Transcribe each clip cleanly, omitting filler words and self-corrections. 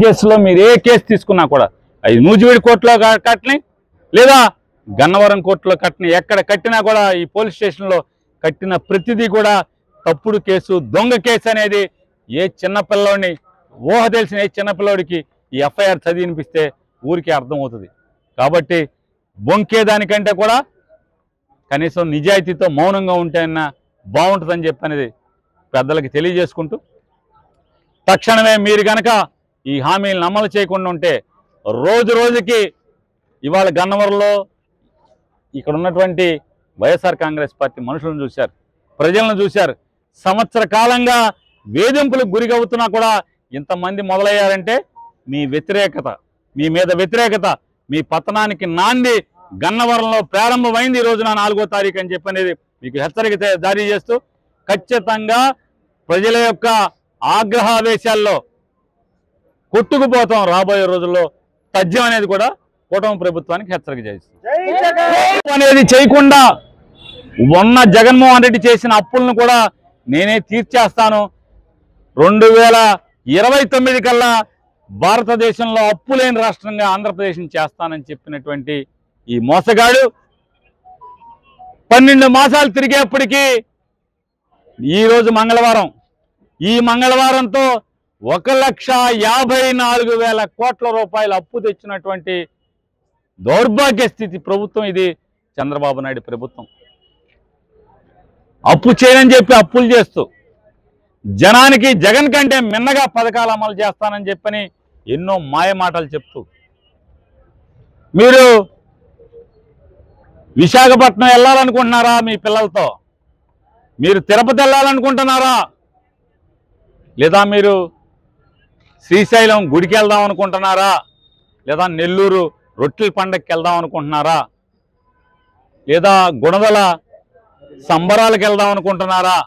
కేసులో మీరు ఏ కేసు తీసుకున్నా కూడా అది నూజివీడు కోర్టులో కట్టని లేదా గన్నవరం కోర్టులో కట్టని ఎక్కడ కట్టినా కూడా ఈ పోలీస్ స్టేషన్లో కట్టిన ప్రతిదీ కూడా తప్పుడు కేసు దొంగ కేసు అనేది ఏ చిన్నపిల్లోడిని ఊహ తెలిసిన ఏ చిన్నపిల్లోడికి ఈ ఎఫ్ఐఆర్ చదివినిపిస్తే ఊరికి అర్థమవుతుంది. కాబట్టి బొంకేదానికంటే కూడా కనీసం నిజాయితీతో మౌనంగా ఉంటేనా బాగుంటుందని చెప్పనేది పెద్దలకి తెలియజేసుకుంటూ తక్షణమే మీరు కనుక ఈ హామీలను అమలు చేయకుండా ఉంటే రోజు రోజుకి ఇవాళ గన్నవరంలో ఇక్కడ ఉన్నటువంటి వైఎస్ఆర్ కాంగ్రెస్ పార్టీ మనుషులను చూశారు, ప్రజలను చూశారు. సంవత్సర కాలంగా వేధింపులకు గురిగవుతున్నా కూడా ఇంతమంది మొదలయ్యారంటే మీ వ్యతిరేకత, మీ మీద వ్యతిరేకత, మీ పతనానికి నాంది గన్నవరంలో ప్రారంభమైంది ఈ రోజున 4వ తారీఖు అని చెప్పనేది మీకు హెచ్చరిక జారీ చేస్తూ ఖచ్చితంగా ప్రజల యొక్క ఆగ్రహావేశాల్లో కొట్టుకుపోతాం రాబోయే రోజుల్లో తథ్యం అనేది కూడా కూటమి ప్రభుత్వానికి హెచ్చరిక చేస్తుంది. అనేది చేయకుండా ఉన్న జగన్మోహన్ రెడ్డి చేసిన అప్పులను కూడా నేనే తీర్చేస్తాను, 2029 కల్లా భారతదేశంలో అప్పు లేని రాష్ట్రంగా ఆంధ్రప్రదేశ్ని చేస్తానని చెప్పినటువంటి ఈ మోసగాడు 12 మాసాలు తిరిగేప్పటికీ ఈరోజు మంగళవారం, ఈ మంగళవారంతో 1,54,000 కోట్ల రూపాయల అప్పు తెచ్చినటువంటి దౌర్భాగ్య స్థితి ప్రభుత్వం ఇది చంద్రబాబు నాయుడు ప్రభుత్వం. అప్పు చేయని చెప్పి అప్పులు చేస్తూ జనానికి జగన్ కంటే మిన్నగా పథకాలు అమలు చేస్తానని చెప్పని ఎన్నో మాయమాటలు చెప్తూ మీరు విశాఖపట్నం వెళ్ళాలనుకుంటున్నారా? మీ పిల్లలతో మీరు తిరుపతి వెళ్ళాలనుకుంటున్నారా? లేదా మీరు శ్రీశైలం గుడికి వెళ్దాం అనుకుంటున్నారా? లేదా నెల్లూరు రొట్టెల పండగకి వెళ్దాం అనుకుంటున్నారా? లేదా గుణదల సంబరాలకు వెళ్దాం అనుకుంటున్నారా?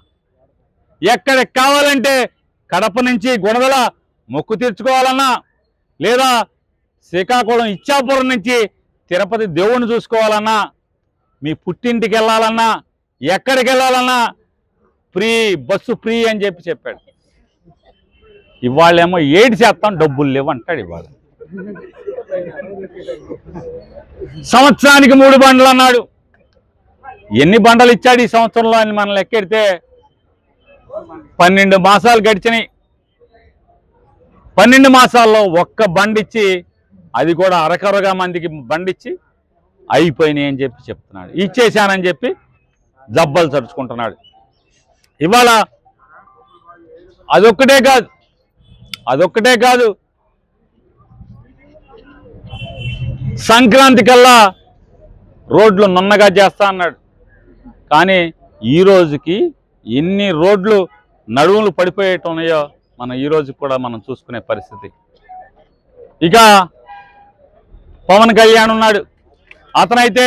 ఎక్కడికి కావాలంటే కడప నుంచి గుణదల మొక్కు తీర్చుకోవాలన్నా, లేదా శ్రీకాకుళం ఇచ్చాపురం నుంచి తిరుపతి దేవుణ్ణి చూసుకోవాలన్నా, మీ పుట్టింటికి వెళ్ళాలన్నా, ఎక్కడికి వెళ్ళాలన్నా ఫ్రీ, బస్సు ఫ్రీ అని చెప్పాడు. ఇవాళేమో 7% డబ్బులు లేవు అంటాడు. ఇవాళ సంవత్సరానికి 3 బండ్లు అన్నాడు. ఎన్ని బండలు ఇచ్చాడు ఈ సంవత్సరంలో అని మనం లెక్కెడితే 12 మాసాలు గడిచినాయి. 12 మాసాల్లో ఒక్క బండిచ్చి, అది కూడా అరకరగా మందికి బండిచ్చి అయిపోయినాయి అని చెప్తున్నాడు. ఇచ్చేశానని చెప్పి జబ్బలు తరుచుకుంటున్నాడు. ఇవాళ అదొక్కటే కాదు సంక్రాంతి కల్లా రోడ్లు నున్నగా చేస్తా అన్నాడు. కానీ ఈ రోజుకి ఎన్ని రోడ్లు నడువులు పడిపోయేటున్నాయో మనం ఈ రోజు కూడా మనం చూసుకునే పరిస్థితి. ఇక పవన్ కళ్యాణ్ ఉన్నాడు, అతనైతే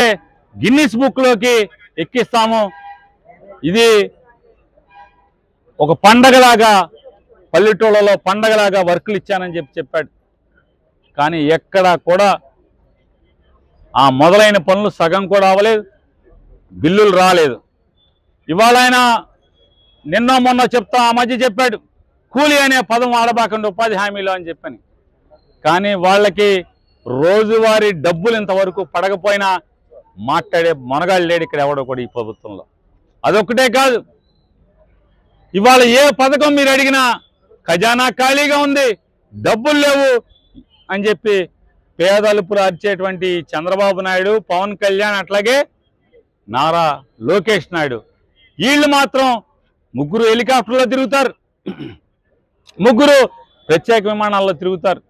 గిన్నిస్ బుక్లోకి ఎక్కిస్తాము, ఇది ఒక పండగలాగా, పల్లెటూళ్ళలో పండగలాగా వర్కులు ఇచ్చానని చెప్పాడు. కానీ ఎక్కడా కూడా ఆ మొదలైన పనులు సగం కూడా అవ్వలేదు, బిల్లులు రాలేదు. ఇవాళ ఆయన నిన్న మొన్న ఆ మధ్య చెప్పాడు కూలీ అనే పదం వాడబాకండి ఉపాధి హామీలో అని చెప్పని. కానీ వాళ్ళకి రోజువారీ డబ్బులు ఇంతవరకు పడకపోయినా మాట్లాడే మొనగాళ్ళు లేడు ఇక్కడ ఎవడో కూడా ఈ ప్రభుత్వంలో. అదొక్కటే కాదు, ఇవాళ ఏ పథకం మీరు అడిగినా ఖజానా ఖాళీగా ఉంది, డబ్బులు లేవు అని చెప్పి పేదలుపులు అరిచేటువంటి చంద్రబాబు నాయుడు, పవన్ కళ్యాణ్, అట్లాగే నారా లోకేష్ నాయుడు వీళ్ళు మాత్రం ముగ్గురు హెలికాప్టర్లో తిరుగుతారు, ముగ్గురు ప్రత్యేక విమానాల్లో తిరుగుతారు.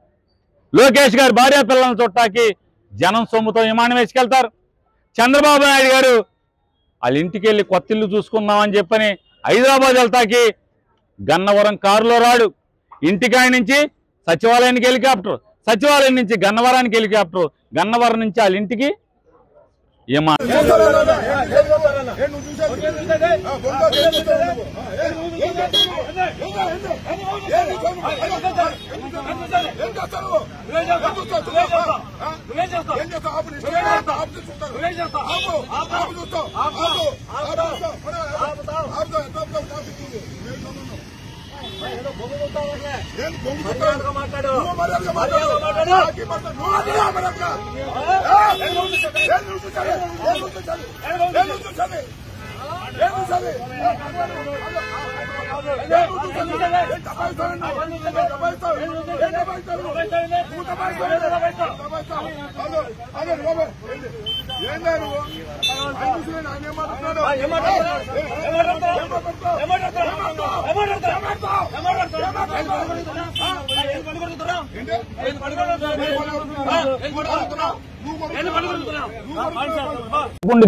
లోకేష్ గారు భార్య పిల్లలను చుట్టాకి జనం సొమ్ముతో విమానం వేసుకెళ్తారు. చంద్రబాబు నాయుడు గారు వాళ్ళ ఇంటికి వెళ్ళి కొత్త ఇల్లు చూసుకుందామని చెప్పని హైదరాబాద్ వెళ్తాకి గన్నవరం కారులో రాడు. ఇంటికాయ నుంచి సచివాలయానికి హెలికాప్టర్, సచివాలయం నుంచి గన్నవరానికి హెలికాప్టర్, గన్నవరం నుంచి వాళ్ళ ఇంటికి విమానం.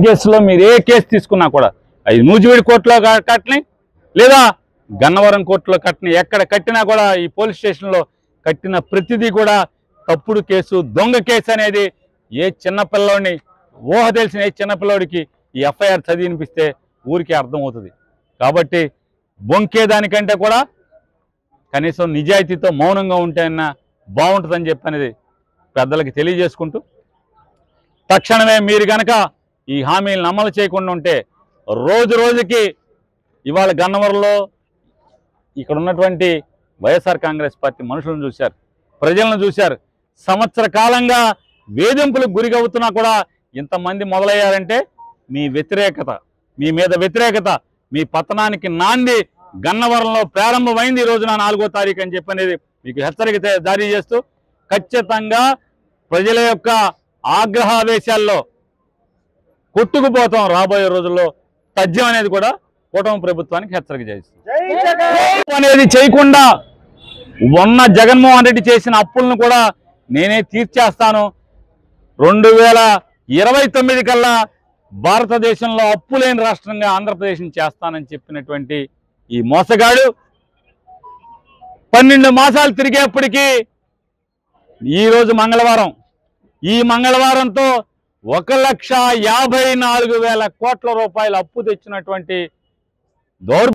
కేసులో మీరు ఏ కేసు తీసుకున్నా కూడా అది నూజివీడు కోర్టులో కట్టని లేదా గన్నవరం కోర్టులో కట్టని, ఎక్కడ కట్టినా కూడా ఈ పోలీస్ స్టేషన్లో కట్టిన ప్రతిదీ కూడా తప్పుడు కేసు, దొంగ కేసు అనేది ఏ చిన్నపిల్లోడిని ఊహ తెలిసిన ఏ చిన్నపిల్లోడికి ఈ ఎఫ్ఐఆర్ చదివినిపిస్తే ఊరికి అర్థమవుతుంది. కాబట్టి బొంకేదానికంటే కూడా కనీసం నిజాయితీతో మౌనంగా ఉంటేనా బాగుంటుందని చెప్పనేది పెద్దలకి తెలియజేసుకుంటూ, తక్షణమే మీరు కనుక ఈ హామీలను అమలు చేయకుండా ఉంటే రోజు రోజుకి ఇవాళ గన్నవరంలో ఇక్కడ ఉన్నటువంటి వైఎస్ఆర్ కాంగ్రెస్ పార్టీ మనుషులను చూశారు, ప్రజలను చూశారు. సంవత్సర కాలంగా వేధింపులకు గురిగవుతున్నా కూడా ఇంతమంది మొదలయ్యారంటే మీ వ్యతిరేకత, మీ మీద వ్యతిరేకత, మీ పతనానికి నాంది గన్నవరంలో ప్రారంభమైంది ఈ రోజున 4వ తారీఖు అని చెప్పనేది మీకు హెచ్చరిక జారీ చేస్తూ, ఖచ్చితంగా ప్రజల యొక్క ఆగ్రహావేశాల్లో కొట్టుకుపోతాం రాబోయే రోజుల్లో తథ్యం అనేది కూడా కూటమి ప్రభుత్వానికి హెచ్చరిక చేస్తుంది. అనేది చేయకుండా ఉన్న జగన్మోహన్ రెడ్డి చేసిన అప్పులను కూడా నేనే తీర్చేస్తాను, 2029 కల్లా భారతదేశంలో అప్పు లేని రాష్ట్రంగా ఆంధ్రప్రదేశ్ని చేస్తానని చెప్పినటువంటి ఈ మోసగాడు 12 మాసాలు తిరిగేప్పటికీ ఈరోజు మంగళవారం, ఈ మంగళవారంతో 1,54,000 కోట్ల రూపాయలు అప్పు తెచ్చినటువంటి